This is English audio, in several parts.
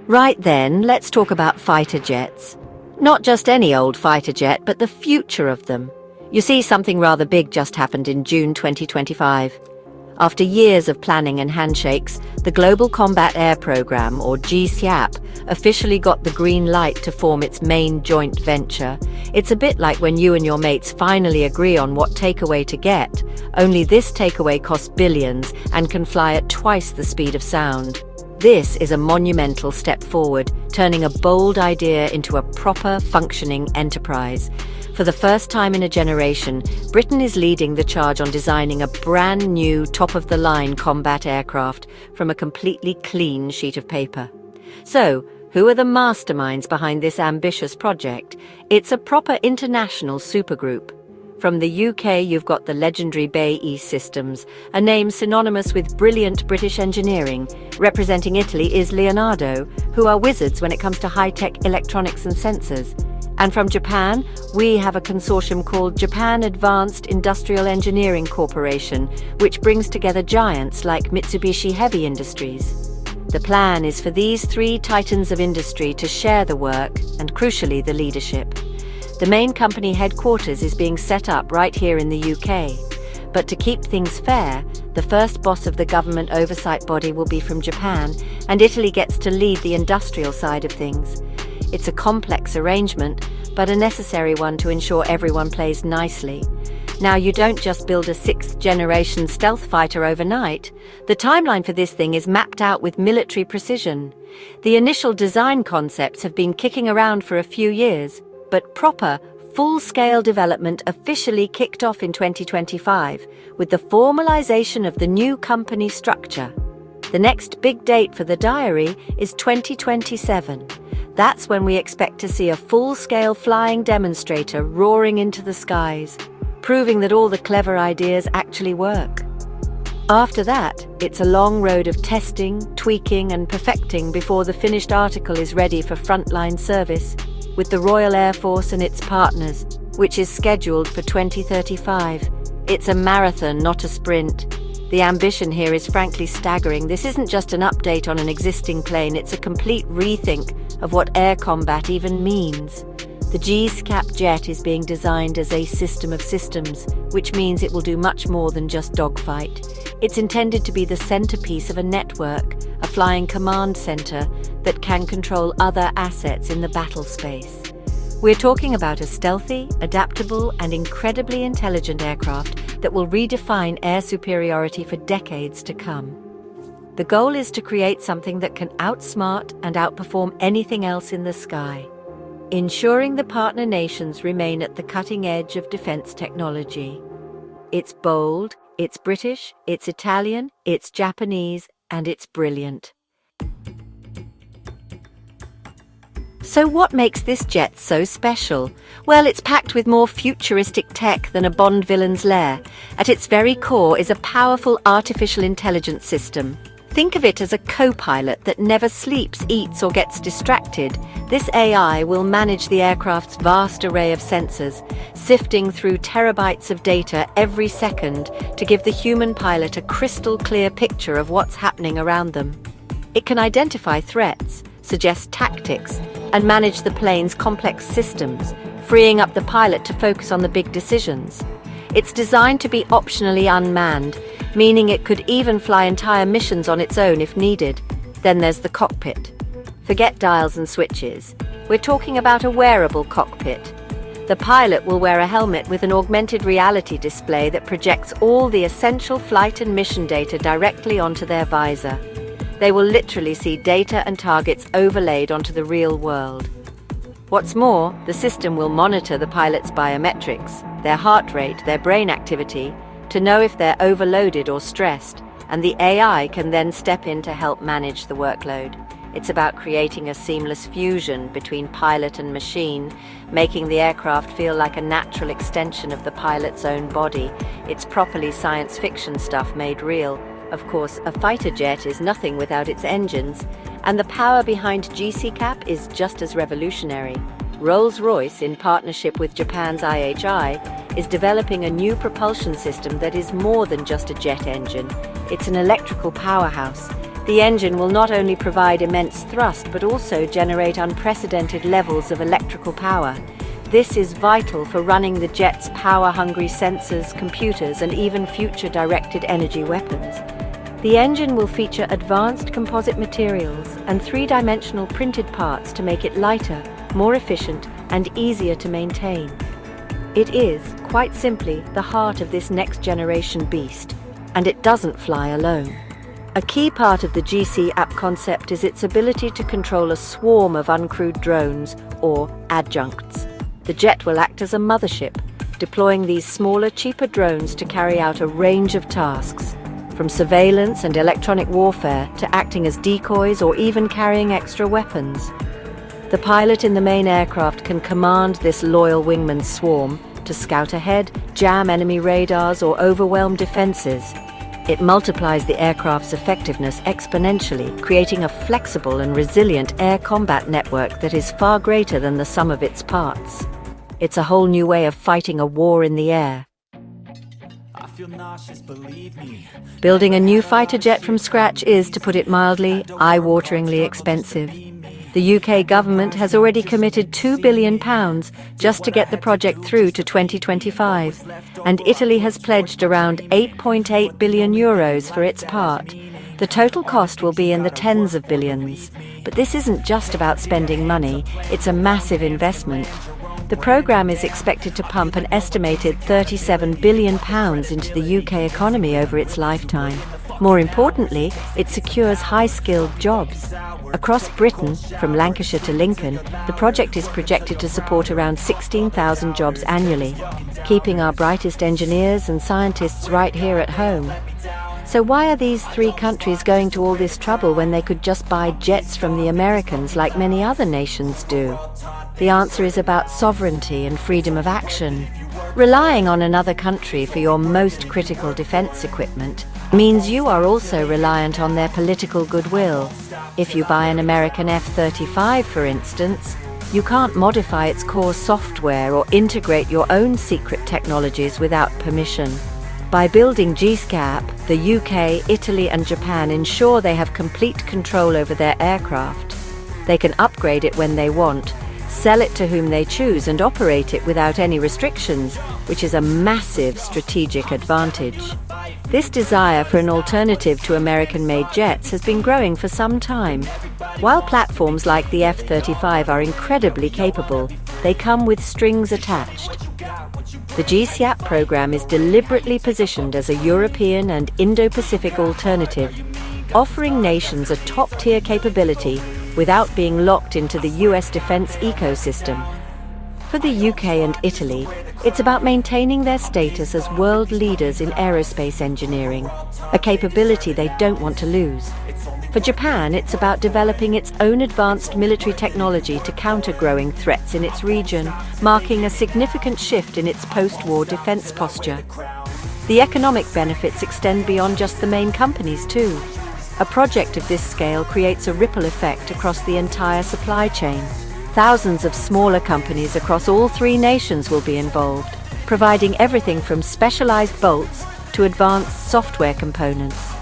Right then, let's talk about fighter jets. Not just any old fighter jet, but the future of them. You see, something rather big just happened in June 2025. After years of planning and handshakes, the Global Combat Air Programme, or GCAP, officially got the green light to form its main joint venture. It's a bit like when you and your mates finally agree on what takeaway to get, only this takeaway costs billions and can fly at twice the speed of sound. This is a monumental step forward, turning a bold idea into a proper, functioning enterprise. For the first time in a generation, Britain is leading the charge on designing a brand new, top-of-the-line combat aircraft from a completely clean sheet of paper. So, who are the masterminds behind this ambitious project? It's a proper international supergroup. From the UK, you've got the legendary BAE Systems, a name synonymous with brilliant British engineering. Representing Italy is Leonardo, who are wizards when it comes to high-tech electronics and sensors. And from Japan, we have a consortium called Japan Advanced Industrial Engineering Corporation, which brings together giants like Mitsubishi Heavy Industries. The plan is for these three titans of industry to share the work and, crucially, the leadership. The main company headquarters is being set up right here in the UK. But to keep things fair, the first boss of the government oversight body will be from Japan, and Italy gets to lead the industrial side of things. It's a complex arrangement, but a necessary one to ensure everyone plays nicely. Now, you don't just build a sixth-generation stealth fighter overnight. The timeline for this thing is mapped out with military precision. The initial design concepts have been kicking around for a few years, but proper, full-scale development officially kicked off in 2025, with the formalization of the new company structure. The next big date for the diary is 2027. That's when we expect to see a full-scale flying demonstrator roaring into the skies, proving that all the clever ideas actually work. After that, it's a long road of testing, tweaking, and perfecting before the finished article is ready for frontline service with the Royal Air Force and its partners, which is scheduled for 2035. It's a marathon, not a sprint. The ambition here is frankly staggering. This isn't just an update on an existing plane, it's a complete rethink of what air combat even means. The GCAP jet is being designed as a system of systems, which means it will do much more than just dogfight. It's intended to be the centerpiece of a network, a flying command center that can control other assets in the battle space. We're talking about a stealthy, adaptable, and incredibly intelligent aircraft that will redefine air superiority for decades to come. The goal is to create something that can outsmart and outperform anything else in the sky, ensuring the partner nations remain at the cutting edge of defense technology. It's bold, it's British, it's Italian, it's Japanese, and it's brilliant. So what makes this jet so special? Well, it's packed with more futuristic tech than a Bond villain's lair. At its very core is a powerful artificial intelligence system. Think of it as a co-pilot that never sleeps, eats, or gets distracted. This AI will manage the aircraft's vast array of sensors, sifting through terabytes of data every second to give the human pilot a crystal-clear picture of what's happening around them. It can identify threats, suggest tactics, and manage the plane's complex systems, freeing up the pilot to focus on the big decisions. It's designed to be optionally unmanned, meaning it could even fly entire missions on its own if needed. Then there's the cockpit. Forget dials and switches. We're talking about a wearable cockpit. The pilot will wear a helmet with an augmented reality display that projects all the essential flight and mission data directly onto their visor. They will literally see data and targets overlaid onto the real world. What's more, the system will monitor the pilot's biometrics, their heart rate, their brain activity, to know if they're overloaded or stressed, and the AI can then step in to help manage the workload. It's about creating a seamless fusion between pilot and machine, making the aircraft feel like a natural extension of the pilot's own body. It's properly science fiction stuff made real. Of course, a fighter jet is nothing without its engines, and the power behind GCAP is just as revolutionary. Rolls-Royce, in partnership with Japan's IHI, is developing a new propulsion system that is more than just a jet engine. It's an electrical powerhouse, The engine will not only provide immense thrust but also generate unprecedented levels of electrical power. This is vital for running the jet's power-hungry sensors, computers, and even future directed energy weapons. The engine will feature advanced composite materials and three-dimensional printed parts to make it lighter, more efficient, and easier to maintain. It is, quite simply, the heart of this next-generation beast, and it doesn't fly alone. A key part of the GCAP concept is its ability to control a swarm of uncrewed drones, or adjuncts. The jet will act as a mothership, deploying these smaller, cheaper drones to carry out a range of tasks, from surveillance and electronic warfare to acting as decoys or even carrying extra weapons. The pilot in the main aircraft can command this loyal wingman's swarm to scout ahead, jam enemy radars, or overwhelm defenses. It multiplies the aircraft's effectiveness exponentially, creating a flexible and resilient air combat network that is far greater than the sum of its parts. It's a whole new way of fighting a war in the air. Building a new fighter jet from scratch is, to put it mildly, eye-wateringly expensive. The UK government has already committed £2 billion just to get the project through to 2025, and Italy has pledged around €8.8 billion for its part. The total cost will be in the tens of billions. But this isn't just about spending money, it's a massive investment. The programme is expected to pump an estimated £37 billion into the UK economy over its lifetime. More importantly, it secures high-skilled jobs. Across Britain, from Lancashire to Lincoln, the project is projected to support around 16,000 jobs annually, keeping our brightest engineers and scientists right here at home. So why are these three countries going to all this trouble when they could just buy jets from the Americans like many other nations do? The answer is about sovereignty and freedom of action. Relying on another country for your most critical defense equipment means you are also reliant on their political goodwill. If you buy an American F-35, for instance, you can't modify its core software or integrate your own secret technologies without permission. By building GCAP, the UK, Italy, and Japan ensure they have complete control over their aircraft. They can upgrade it when they want, sell it to whom they choose, and operate it without any restrictions, which is a massive strategic advantage. This desire for an alternative to American-made jets has been growing for some time. While platforms like the F-35 are incredibly capable, they come with strings attached. The GCAP program is deliberately positioned as a European and Indo-Pacific alternative, offering nations a top-tier capability without being locked into the US defense ecosystem. For the UK and Italy, it's about maintaining their status as world leaders in aerospace engineering, a capability they don't want to lose. For Japan, it's about developing its own advanced military technology to counter growing threats in its region, marking a significant shift in its post-war defense posture. The economic benefits extend beyond just the main companies too. A project of this scale creates a ripple effect across the entire supply chain. Thousands of smaller companies across all three nations will be involved, providing everything from specialized bolts to advanced software components.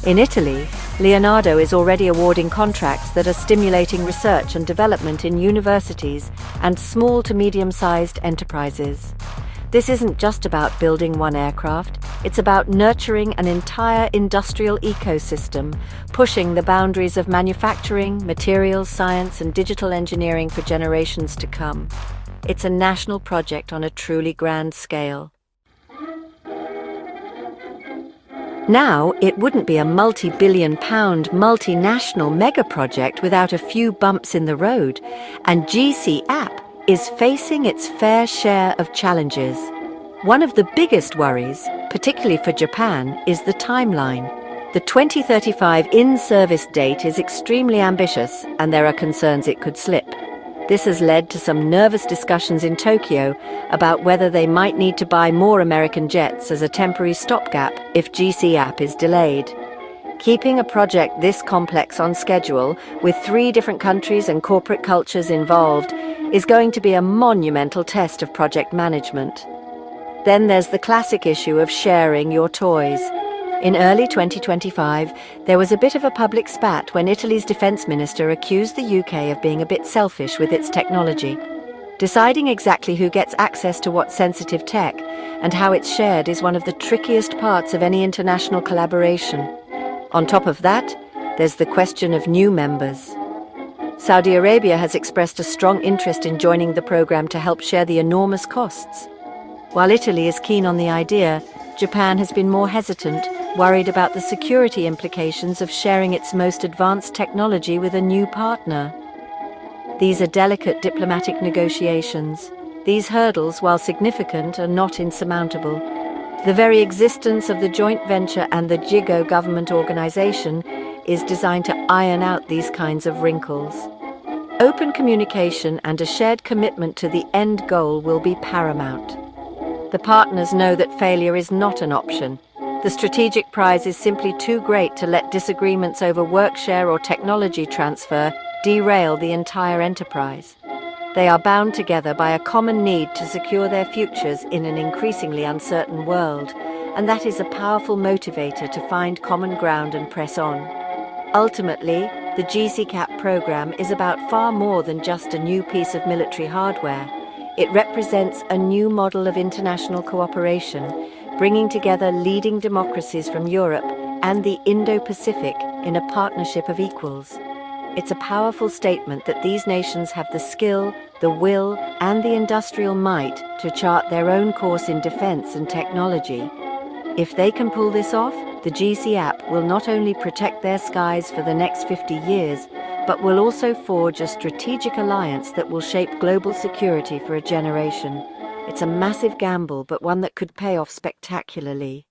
In Italy, Leonardo is already awarding contracts that are stimulating research and development in universities and small to medium-sized enterprises. This isn't just about building one aircraft, it's about nurturing an entire industrial ecosystem, pushing the boundaries of manufacturing, materials science, and digital engineering for generations to come. It's a national project on a truly grand scale. Now, it wouldn't be a multi-billion-pound, multinational mega-project without a few bumps in the road, and GCAP is facing its fair share of challenges. One of the biggest worries, particularly for Japan, is the timeline. The 2035 in-service date is extremely ambitious, and there are concerns it could slip. This has led to some nervous discussions in Tokyo about whether they might need to buy more American jets as a temporary stopgap if GCAP is delayed. Keeping a project this complex on schedule, with 3 different countries and corporate cultures involved, is going to be a monumental test of project management. Then there's the classic issue of sharing your toys. In early 2025, there was a bit of a public spat when Italy's defence minister accused the UK of being a bit selfish with its technology. Deciding exactly who gets access to what sensitive tech and how it's shared is one of the trickiest parts of any international collaboration. On top of that, there's the question of new members. Saudi Arabia has expressed a strong interest in joining the program to help share the enormous costs. While Italy is keen on the idea, Japan has been more hesitant, worried about the security implications of sharing its most advanced technology with a new partner. These are delicate diplomatic negotiations. These hurdles, while significant, are not insurmountable. The very existence of the joint venture and the GCAP government organization is designed to iron out these kinds of wrinkles. Open communication and a shared commitment to the end goal will be paramount. The partners know that failure is not an option. The strategic prize is simply too great to let disagreements over work share or technology transfer derail the entire enterprise. They are bound together by a common need to secure their futures in an increasingly uncertain world, and that is a powerful motivator to find common ground and press on. Ultimately, the GCAP program is about far more than just a new piece of military hardware. It represents a new model of international cooperation, bringing together leading democracies from Europe and the Indo-Pacific in a partnership of equals. It's a powerful statement that these nations have the skill, the will, and the industrial might to chart their own course in defense and technology. If they can pull this off, the GCAP will not only protect their skies for the next 50 years, but will also forge a strategic alliance that will shape global security for a generation. It's a massive gamble, but one that could pay off spectacularly.